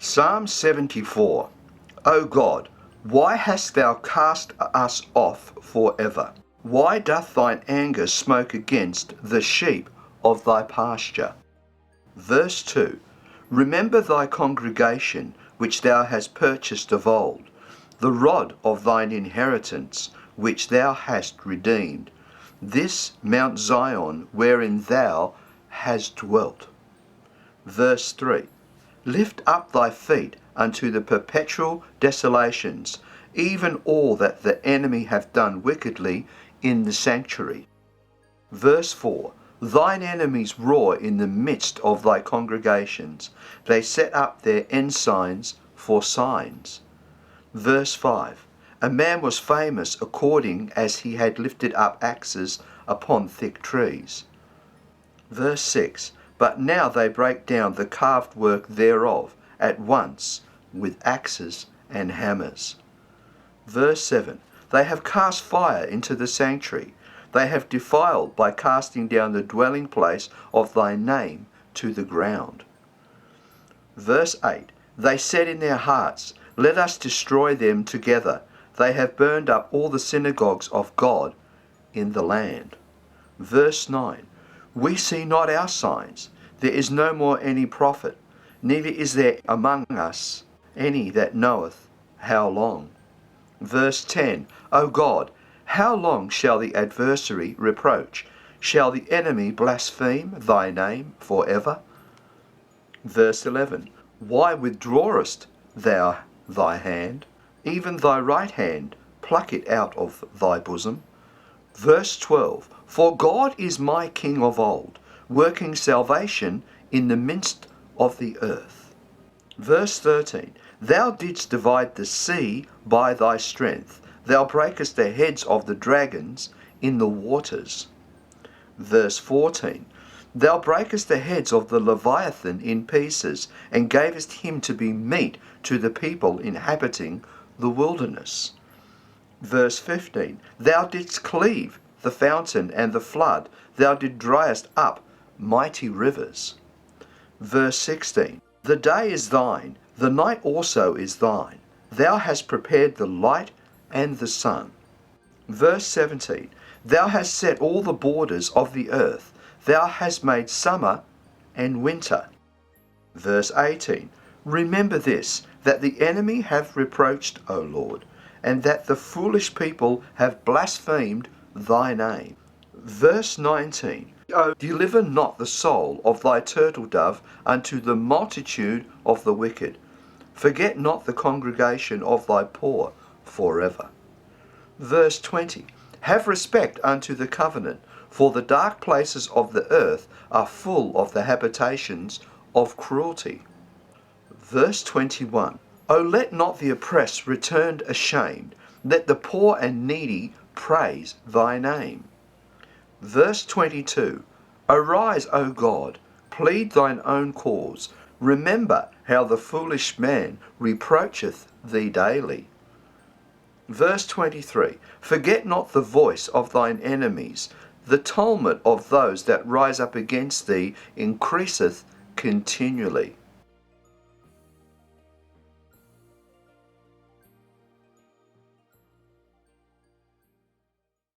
Psalm 74. O God, why hast thou cast us off for ever? Why doth thine anger smoke against the sheep of thy pasture? Verse 2. Remember thy congregation which thou hast purchased of old, the rod of thine inheritance which thou hast redeemed, this Mount Zion wherein thou hast dwelt. Verse 3. Lift up thy feet unto the perpetual desolations, even all that the enemy hath done wickedly in the sanctuary. Verse 4. Thine enemies roar in the midst of thy congregations. They set up their ensigns for signs. Verse 5. A man was famous according as he had lifted up axes upon thick trees. Verse 6. But now they break down the carved work thereof at once with axes and hammers. Verse 7. They have cast fire into the sanctuary. They have defiled by casting down the dwelling place of thy name to the ground. Verse 8. They said in their hearts, Let us destroy them together. They have burned up all the synagogues of God in the land. Verse 9. We see not our signs. There is no more any prophet, neither is there among us any that knoweth how long. Verse 10. O God, how long shall the adversary reproach? Shall the enemy blaspheme thy name for ever? Verse 11. Why withdrawest thou thy hand? Even thy right hand, pluck it out of thy bosom. Verse 12. For God is my King of old, working salvation in the midst of the earth. Verse 13. Thou didst divide the sea by thy strength. Thou breakest the heads of the dragons in the waters. Verse 14. Thou breakest the heads of the Leviathan in pieces, and gavest him to be meat to the people inhabiting the wilderness. Verse 15. Thou didst cleave the fountain and the flood. Thou didst driest up mighty rivers. Verse 16. The day is thine, the night also is thine. Thou hast prepared the light and the sun. Verse 17. Thou hast set all the borders of the earth. Thou hast made summer and winter. Verse 18. Remember this, that the enemy have reproached, O Lord, and that the foolish people have blasphemed thy name. Verse 19. O deliver not the soul of thy turtle dove unto the multitude of the wicked. Forget not the congregation of thy poor forever. Verse 20. Have respect unto the covenant, for the dark places of the earth are full of the habitations of cruelty. Verse 21. O let not the oppressed return ashamed, let the poor and needy praise thy name. Verse 22. Arise, O God, plead thine own cause. Remember how the foolish man reproacheth thee daily. Verse 23. Forget not the voice of thine enemies. The tumult of those that rise up against thee increaseth continually.